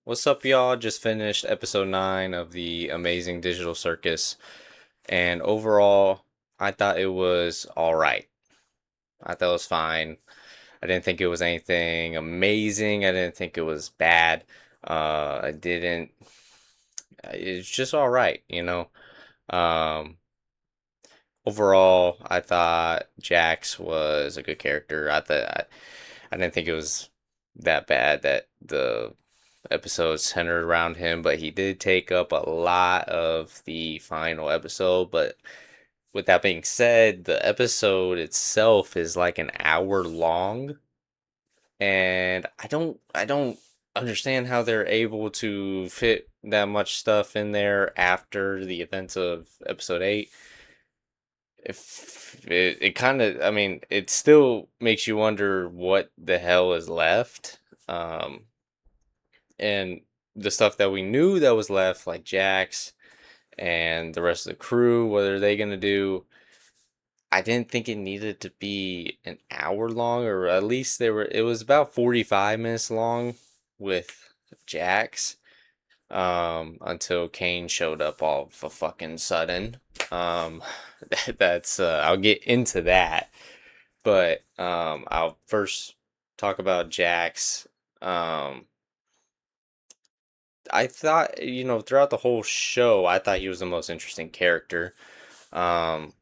What's up, y'all? Just finished episode 9 of the amazing digital circus, and overall, I thought it was alright. I thought it was fine. I didn't think it was anything amazing. I didn't think it was bad. I didn't. It's just alright. Um, Overall, I thought Jax was a good character. I didn't think it was that bad that the episode centered around him, but he did take up a lot of the final episode. But with that being said, the episode itself is like an hour long, and I don't understand how they're able to fit that much stuff in there after the events of episode 8. If it kind of, I mean, it still makes you wonder what the hell is left. And the stuff that we knew that was left, like Jax and the rest of the crew, what are they gonna do? I didn't think it needed to be an hour long, or at least it was about 45 minutes long with Jax. Until Kane showed up all of a fucking sudden. Um that's I'll get into that. But I'll first talk about Jax. Um I thought, throughout the whole show, I thought he was the most interesting character. Um,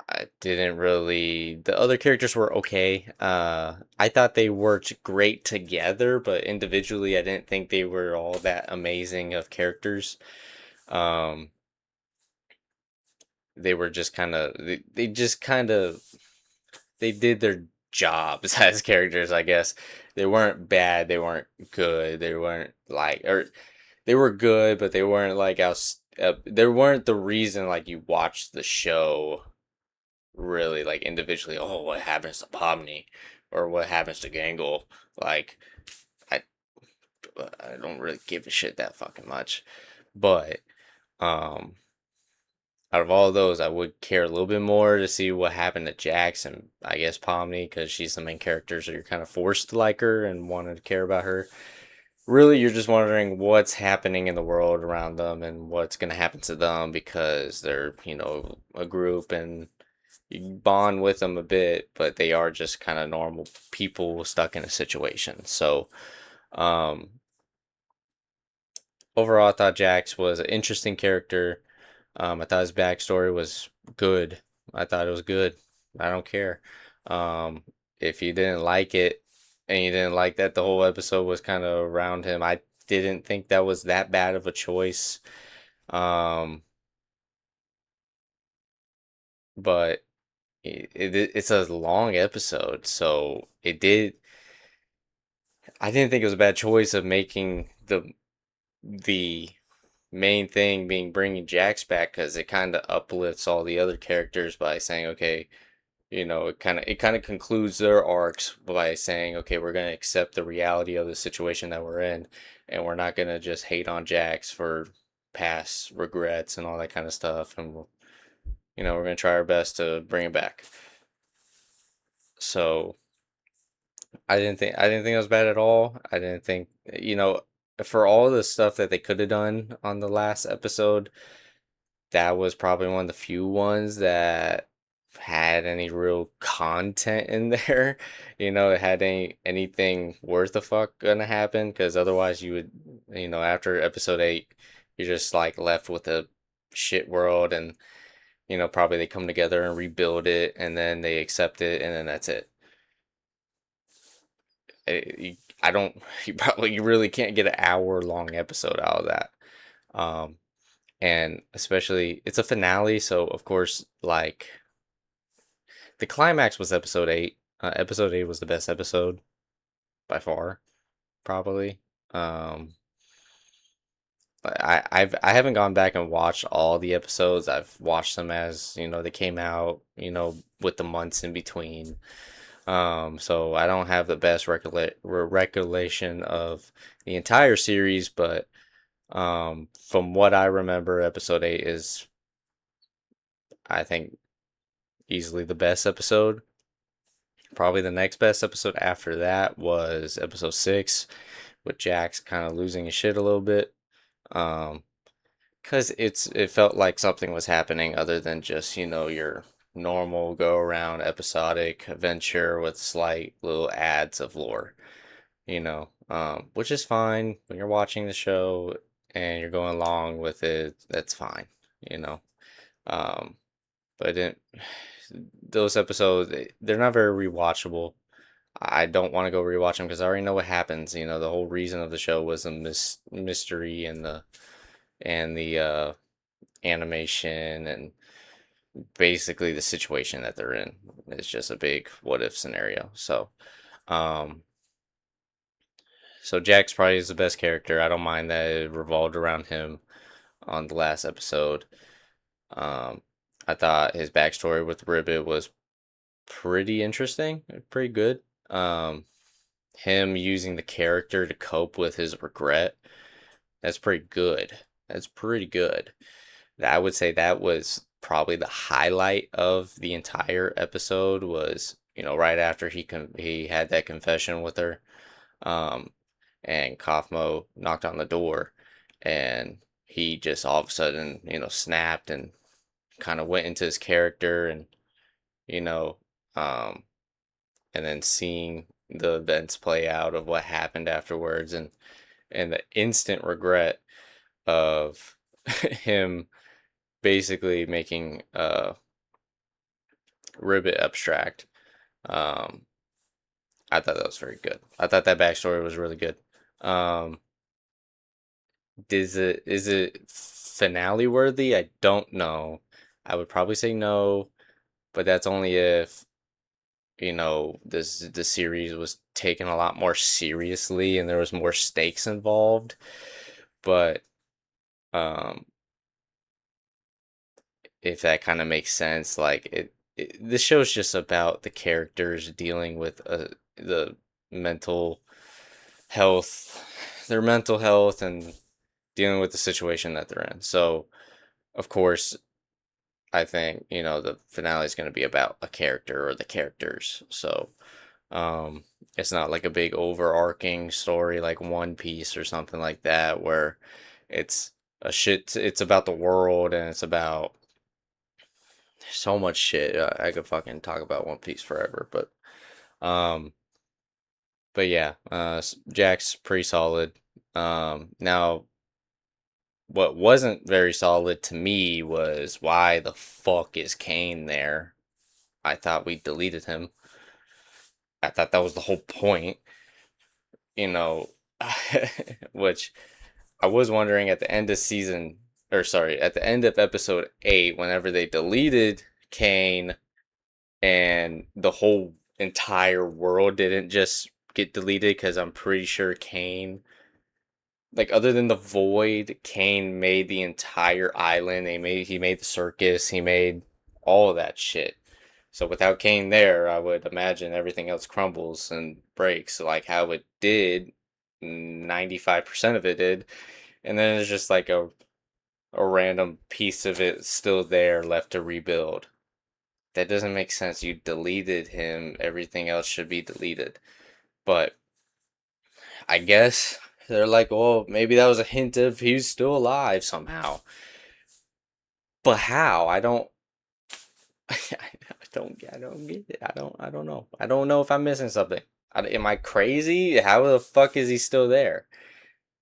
I didn't really. The other characters were okay. I thought they worked great together, but individually, I didn't think they were all that amazing of characters. Um, they were just kind of. They just kind of. They did their jobs as characters, I guess. They weren't bad. They weren't good. They weren't like, or they were good, but they weren't like else. They weren't the reason like you watched the show really like individually. Oh, what happens to Pomni, or what happens to Gangle? Like I, I don't really give a shit that fucking much. But um, out of all those, I would care a little bit more to see what happened to Jax and I guess Pomni because she's the main character, so you're kind of forced to like her and want to care about her. Really, you're just wondering what's happening in the world around them and what's going to happen to them because they're, a group and you bond with them a bit, but they are just kind of normal people stuck in a situation. So, um, overall, I thought Jax was an interesting character. I thought his backstory was good. I thought it was good. I don't care. Um, if you didn't like it and you didn't like that the whole episode was kind of around him, I didn't think that was that bad of a choice. Um, but it's a long episode, so it did. I didn't think it was a bad choice of making the main thing being bringing Jax back because it kind of uplifts all the other characters by saying, okay, it kind of concludes their arcs by saying, okay, we're gonna accept the reality of the situation that we're in, and we're not gonna just hate on Jax for past regrets and all that kind of stuff, and we're gonna try our best to bring it back. So I didn't think it was bad at all. I didn't think for all the stuff that they could have done on the last episode, that was probably one of the few ones that had any real content in there. It had anything worth a fuck gonna happen because otherwise you would, after episode 8, you're just like left with a shit world and probably they come together and rebuild it and then they accept it and then that's it. I don't. You really can't get an hour long episode out of that. Um, and especially it's a finale, so of course, like the climax was episode 8. Episode 8 was the best episode by far, probably. Um, I haven't gone back and watched all the episodes. I've watched them as they came out, with the months in between. So I don't have the best recollection of the entire series, but from what I remember, episode 8 is, I think, easily the best episode. Probably the next best episode after that was episode 6, with Jax kind of losing his shit a little bit. Um, because it felt like something was happening other than just, your normal go around episodic adventure with slight little ads of lore, which is fine when you're watching the show and you're going along with it. That's fine, you know. Um, but it, those episodes, they're not very rewatchable. I don't want to go rewatch them because I already know what happens. The whole reason of the show was a mystery and the animation and basically the situation that they're in. It's just a big what if scenario. Um, so Jax probably is the best character. I don't mind that it revolved around him on the last episode. Um, I thought his backstory with Ribbit was pretty interesting, pretty good. Um, Him using the character to cope with his regret, that's pretty good. That's pretty good. I would say that was probably the highlight of the entire episode was, right after he had that confession with her, um, and Kaufmo knocked on the door, and he just all of a sudden, snapped and kind of went into his character, and you know, um, and then seeing the events play out of what happened afterwards, and the instant regret of him basically making Ribbit abstract. Um, I thought that was very good. I thought that backstory was really good. Um, is it finale worthy? I don't know. I would probably say no, but that's only if this the series was taken a lot more seriously and there was more stakes involved. But um, if that kind of makes sense, like this show's just about the characters dealing with the mental health, their mental health, and dealing with the situation that they're in. So, of course, I think the finale is going to be about a character or the characters. So, um, it's not like a big overarching story like One Piece or something like that, where it's it's about the world and it's about so much shit. I could fucking talk about One Piece forever, um, but yeah, Jack's pretty solid. Now what wasn't very solid to me was why the fuck is Kane there? I thought we deleted him. I thought that was the whole point, you know, which I was wondering at the end of at the end of episode 8, whenever they deleted Kane and the whole entire world didn't just get deleted because I'm pretty sure Kane, like other than the void, Kane made the entire island. He made the circus. He made all of that shit. So without Kane there, I would imagine everything else crumbles and breaks like how it did. 95% of it did. And then it's just like a random piece of it still there left to rebuild. That doesn't make sense. You deleted him. Everything else should be deleted. But I guess they're like, well, maybe that was a hint of he's still alive somehow. But how? I don't. I don't get it. I don't know. I don't know if I'm missing something. Am I crazy? How the fuck is he still there?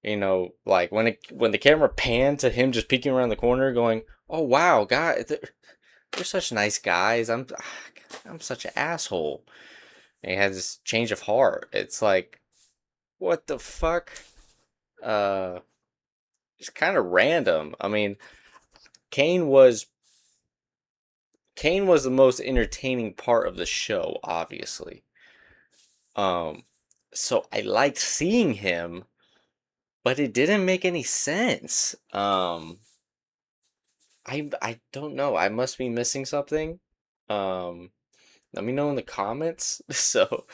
Like when the camera panned to him just peeking around the corner, going, "Oh wow, God, they're such nice guys. I'm such an asshole." And he has this change of heart. It's like, what the fuck? Uh, it's kind of random. I mean, Kane was Kane was the most entertaining part of the show, obviously. Um, so I liked seeing him, but it didn't make any sense. I don't know. I must be missing something. Um, Let me know in the comments. So,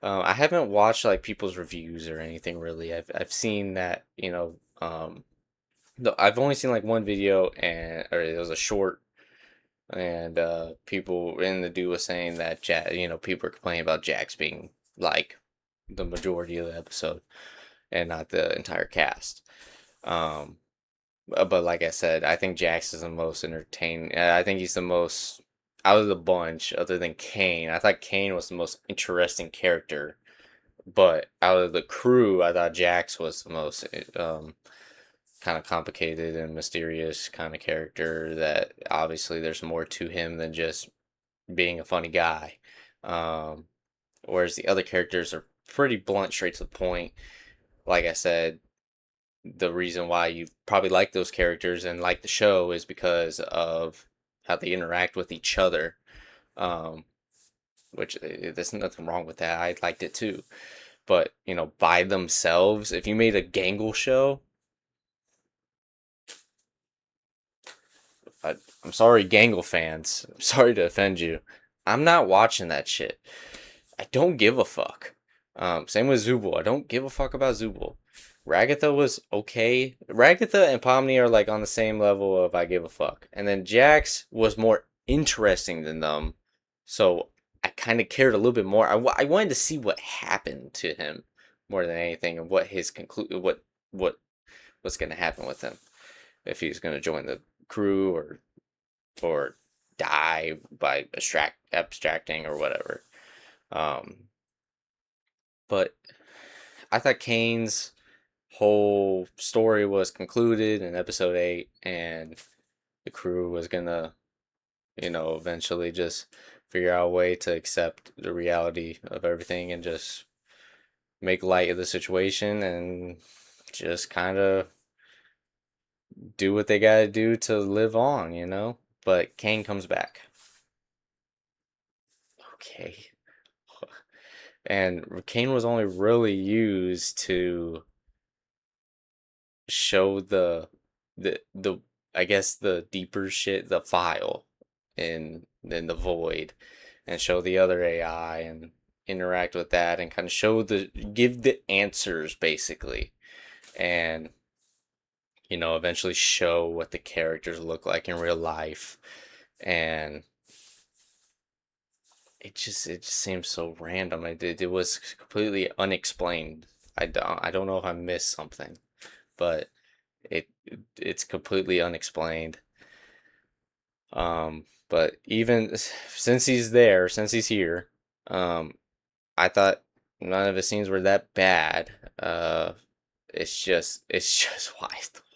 I haven't watched like people's reviews or anything really. I've seen that no, I've only seen like one video and or it was a short and people in the do was saying that people were complaining about Jax being like the majority of the episode. and not the entire cast. Um, but like I said, I think Jax is the most entertaining. I think he's the most out of the bunch, other than Kane. I thought Kane was the most interesting character, but out of the crew, I thought Jax was the most kind of complicated and mysterious kind of character. That obviously there's more to him than just being a funny guy. Um, Whereas the other characters are pretty blunt, straight to the point. Like I said, the reason why you probably like those characters and like the show is because of how they interact with each other. Um, which there's nothing wrong with that. I liked it too. But by themselves, if you made a Gangle show, I, I'm sorry, Gangle fans. I'm sorry to offend you. I'm not watching that shit. I don't give a fuck. Same with Zubul. I don't give a fuck about Zubul. Ragatha was okay. Ragatha and Pomni are like on the same level of I give a fuck. And then Jax was more interesting than them. So I kind of cared a little bit more. I wanted to see what happened to him more than anything, and what his what what's going to happen with him, if he's going to join the crew or die by abstracting or whatever. Um, but I thought Kane's whole story was concluded in episode 8, and the crew was gonna, eventually just figure out a way to accept the reality of everything and just make light of the situation and just kind of do what they gotta do to live on. But Kane comes back. Okay. And Kane was only really used to show the I guess the deeper shit, the file in the void, and show the other AI and interact with that and kind of give the answers basically, and eventually show what the characters look like in real life. And it just seems so random. It was completely unexplained. I don't know if I missed something, but it's completely unexplained. But even since he's here, um, I thought none of his scenes were that bad. It's just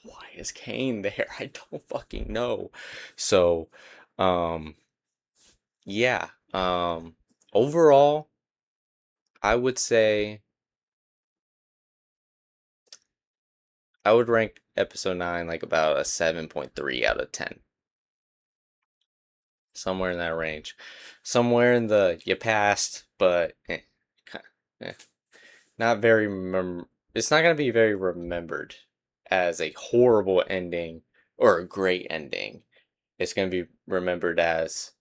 why is Kane there? I don't fucking know. So, um, yeah. Overall, I would say I would rank episode 9 like about a 7.3 out of 10. Somewhere in that range. Somewhere in the you passed, but eh. Not very it's not going to be very remembered as a horrible ending or a great ending. It's going to be remembered as,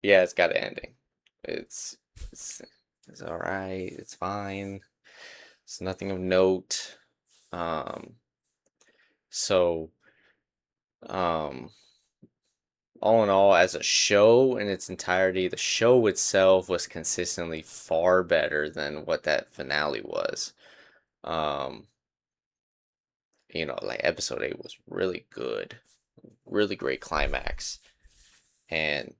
yeah, it's got an ending. It's it's it's all right. It's fine. It's nothing of note. Um so um all in all, as a show in its entirety, the show itself was consistently far better than what that finale was. Um, like episode 8 was really good, really great climax. And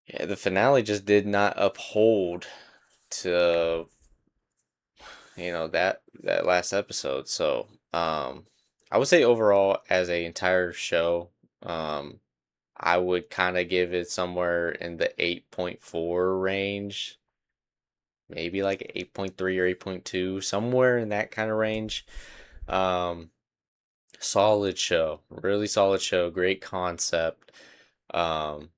yeah, the finale just did not uphold to, that last episode. So, I would say overall, as a entire show, um, I would kind of give it somewhere in the 8.4 range, maybe like 8.3 or 8.2, somewhere in that kind of range. Um, Solid show, really solid show, great concept. Um,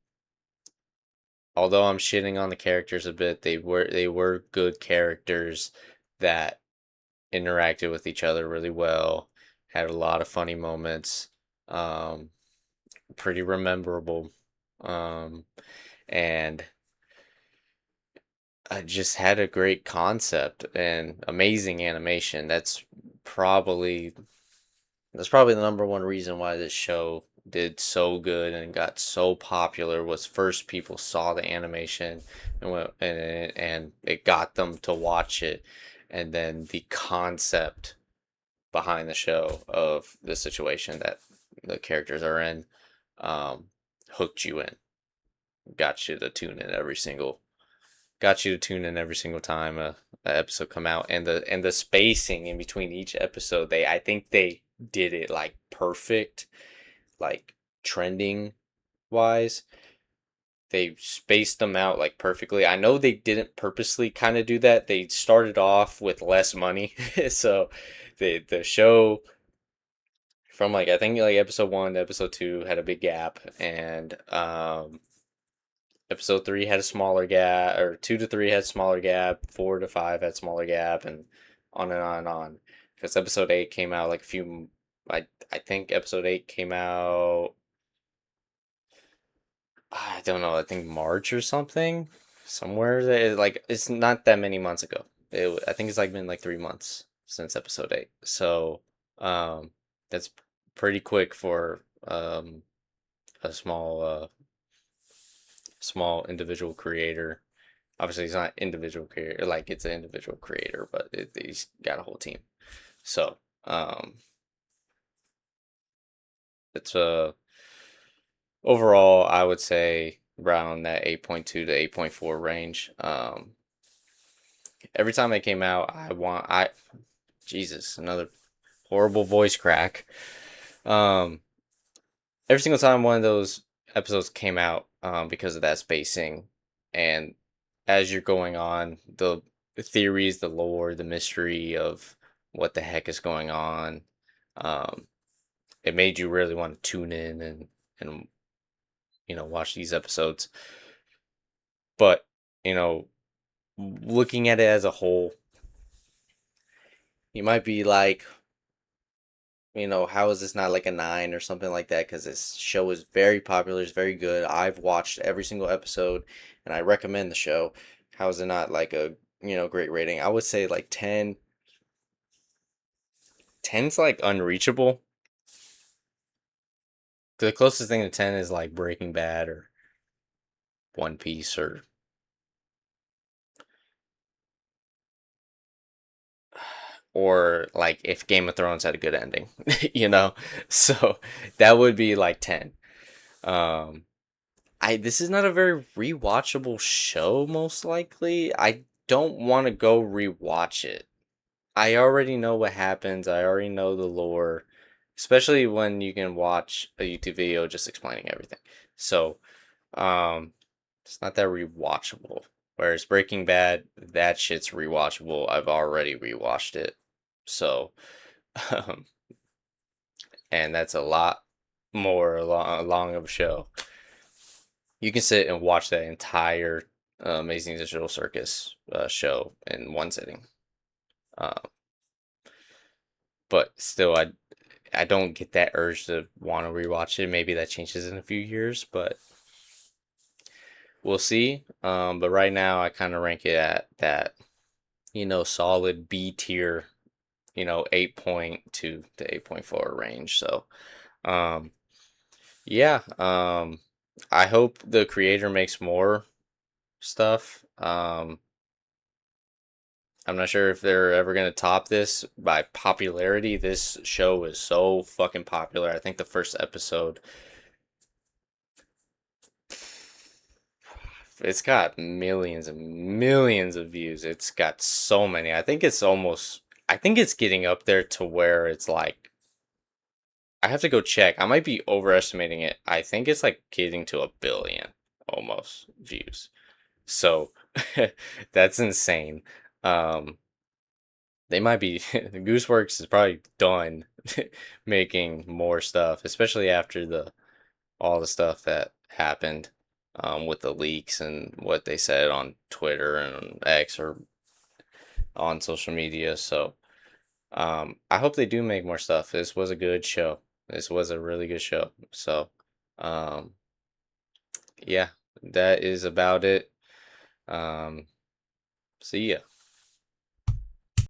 Although I'm shitting on the characters a bit, they were good characters that interacted with each other really well, had a lot of funny moments, um, pretty rememberable. Um, and I just had a great concept and amazing animation. Probably that's probably the number one reason why this show did so good and got so popular. Was first people saw the animation and it got them to watch it, and then the concept behind the show of the situation that the characters are in, um, hooked you in, got you to tune in every single, got you to tune in every single time a episode come out, and the spacing in between each episode, they I think they did it like perfect, like trending wise. They spaced them out like perfectly. I know they didn't purposely kind of do that. They started off with less money, so the show from like I think like episode 1 to episode 2 had a big gap, and episode 3 had a smaller gap, or 2 to 3 had smaller gap, 4 to 5 had smaller gap, and on and on and on. Because episode 8 came out like a few, I think episode 8 came out, I don't know, I think March or something, somewhere there, like it's not that many months ago. I think it's like been like 3 months since episode 8. So that's pretty quick for a small individual creator. Obviously, he's not individual creator, like it's an individual creator, but he's got a whole team. So it's overall, I would say around that 8.2 to 8.4 range. Every time it came out, Jesus, another horrible voice crack. Um, every single time one of those episodes came out, because of that spacing, and as you're going on, the theories, the lore, the mystery of what the heck is going on, um, it made you really want to tune in and watch these episodes. But you know, looking at it as a whole, you might be like, how is this not like a 9 or something like that? Because this show is very popular, it's very good. I've watched every single episode, and I recommend the show. How is it not like a great rating? I would say like 10. 10's like unreachable. The closest thing to 10 is like Breaking Bad or One Piece, or like if Game of Thrones had a good ending, you know. So that would be like 10. Um, I This is not a very rewatchable show. Most likely, I don't want to go rewatch it. I already know what happens. I already know the lore, especially when you can watch a YouTube video just explaining everything. So, um, it's not that rewatchable. Whereas Breaking Bad, that shit's rewatchable. I've already rewatched it. So, um, and that's a lot more long of a show. You can sit and watch that entire Amazing Digital Circus show in one sitting. Uh, but still, I don't get that urge to want to rewatch it. Maybe that changes in a few years, but we'll see. But right now, I kind of rank it at that, solid B tier, 8.2 to 8.4 range. So, um, yeah, I hope the creator makes more stuff. I'm not sure if they're ever gonna top this by popularity. This show is so fucking popular. I think the first episode, it's got millions and millions of views. It's got so many. I think it's getting up there to where it's like, I have to go check. I might be overestimating it. I think it's like getting to 1 billion almost views. So that's insane. Um, they might be Gooseworks is probably done making more stuff, especially after the all the stuff that happened, with the leaks and what they said on Twitter and X or on social media. So I hope they do make more stuff. This was a good show. This was a really good show. So um, yeah, that is about it. Um, See ya.